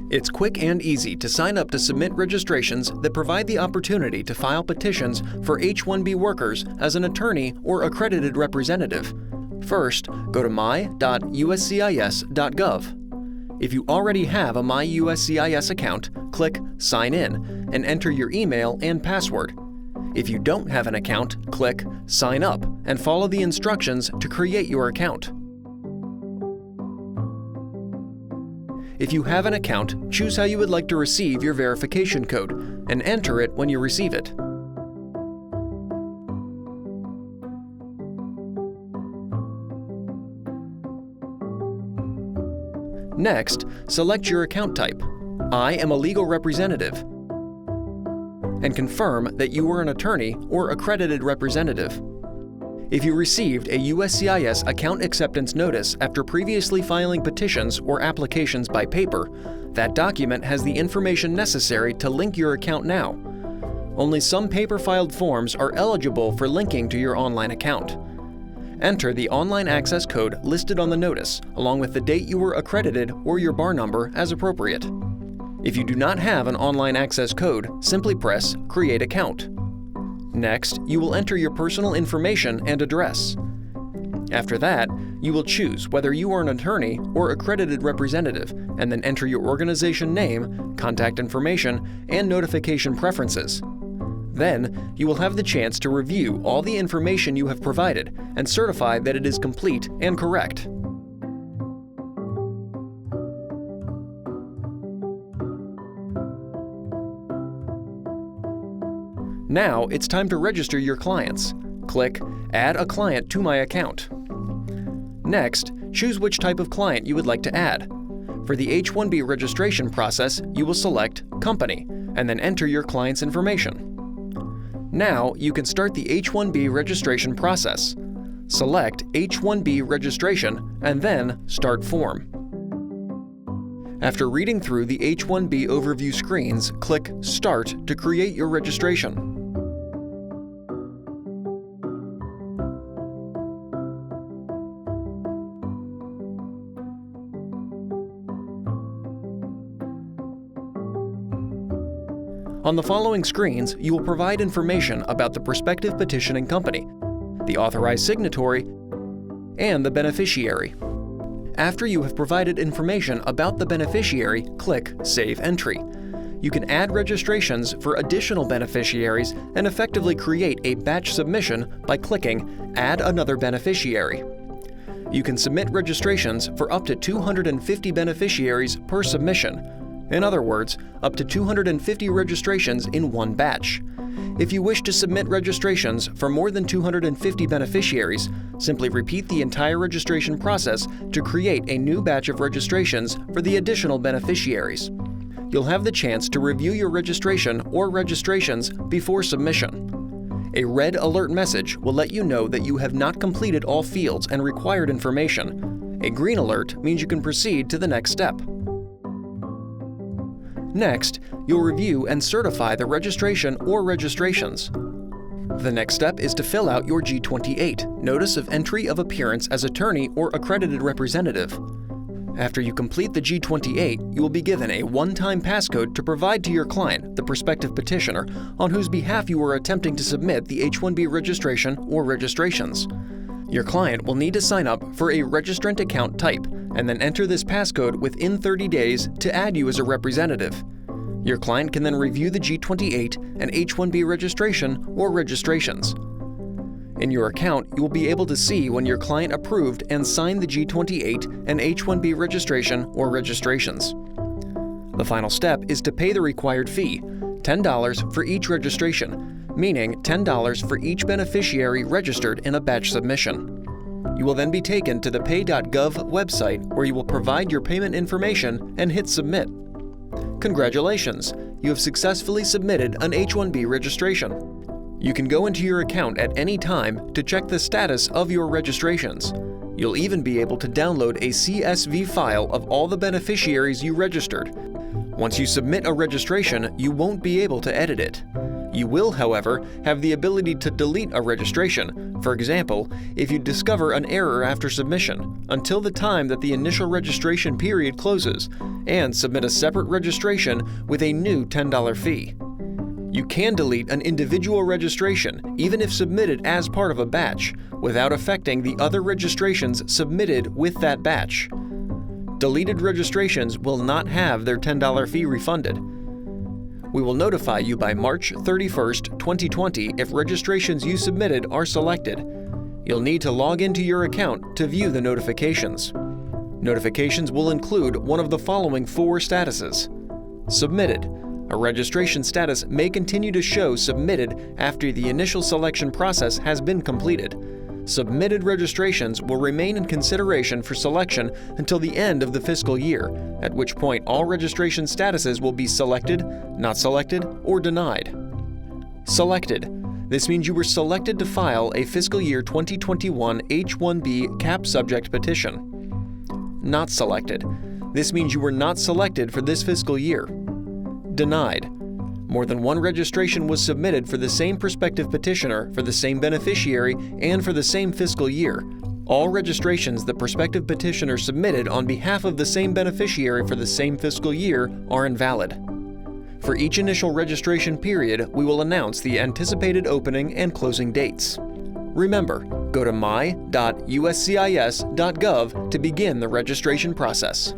It's quick and easy to sign up to submit registrations that provide the opportunity to file petitions for H-1B workers as an attorney or accredited representative. First, go to my.uscis.gov. If you already have a My USCIS account, click Sign In and enter your email and password. If you don't have an account, click Sign Up and follow the instructions to create your account. If you have an account, choose how you would like to receive your verification code and enter it when you receive it. Next, select your account type. I am a legal representative, and confirm that you are an attorney or accredited representative. If you received a USCIS account acceptance notice after previously filing petitions or applications by paper, that document has the information necessary to link your account now. Only some paper-filed forms are eligible for linking to your online account. Enter the online access code listed on the notice, along with the date you were accredited or your bar number as appropriate. If you do not have an online access code, simply press Create Account. Next, you will enter your personal information and address. After that, you will choose whether you are an attorney or accredited representative, and then enter your organization name, contact information, and notification preferences. Then, you will have the chance to review all the information you have provided and certify that it is complete and correct. Now it's time to register your clients. Click Add a Client to My Account. Next, choose which type of client you would like to add. For the H-1B registration process, you will select Company and then enter your client's information. Now you can start the H-1B registration process. Select H-1B registration and then Start Form. After reading through the H-1B overview screens, click Start to create your registration. On the following screens, you will provide information about the prospective petitioning company, the authorized signatory, and the beneficiary. After you have provided information about the beneficiary, click Save Entry. You can add registrations for additional beneficiaries and effectively create a batch submission by clicking Add Another Beneficiary. You can submit registrations for up to 250 beneficiaries per submission. In other words, up to 250 registrations in one batch. If you wish to submit registrations for more than 250 beneficiaries, simply repeat the entire registration process to create a new batch of registrations for the additional beneficiaries. You'll have the chance to review your registration or registrations before submission. A red alert message will let you know that you have not completed all fields and required information. A green alert means you can proceed to the next step. Next, you'll review and certify the registration or registrations. The next step is to fill out your G28, Notice of Entry of Appearance as Attorney or Accredited Representative. After you complete the G28, you will be given a one-time passcode to provide to your client, the prospective petitioner, on whose behalf you are attempting to submit the H-1B registration or registrations. Your client will need to sign up for a registrant account type and then enter this passcode within 30 days to add you as a representative. Your client can then review the G28 and H-1B registration or registrations. In your account, you will be able to see when your client approved and signed the G28 and H-1B registration or registrations. The final step is to pay the required fee, $10 for each registration, meaning $10 for each beneficiary registered in a batch submission. You will then be taken to the pay.gov website where you will provide your payment information and hit Submit. Congratulations! You have successfully submitted an H-1B registration. You can go into your account at any time to check the status of your registrations. You'll even be able to download a CSV file of all the beneficiaries you registered. Once you submit a registration, you won't be able to edit it. You will, however, have the ability to delete a registration, for example, if you discover an error after submission, until the time that the initial registration period closes, and submit a separate registration with a new $10 fee. You can delete an individual registration, even if submitted as part of a batch, without affecting the other registrations submitted with that batch. Deleted registrations will not have their $10 fee refunded. We will notify you by March 31st, 2020 if registrations you submitted are selected. You'll need to log into your account to view the notifications. Notifications will include one of the following 4 statuses. Submitted. A registration status may continue to show submitted after the initial selection process has been completed. Submitted registrations will remain in consideration for selection until the end of the fiscal year, at which point all registration statuses will be selected, not selected, or denied. Selected. This means you were selected to file a fiscal year 2021 H-1B cap subject petition. Not selected. This means you were not selected for this fiscal year. Denied. More than one registration was submitted for the same prospective petitioner, for the same beneficiary, and for the same fiscal year. All registrations the prospective petitioner submitted on behalf of the same beneficiary for the same fiscal year are invalid. For each initial registration period, we will announce the anticipated opening and closing dates. Remember, go to my.uscis.gov to begin the registration process.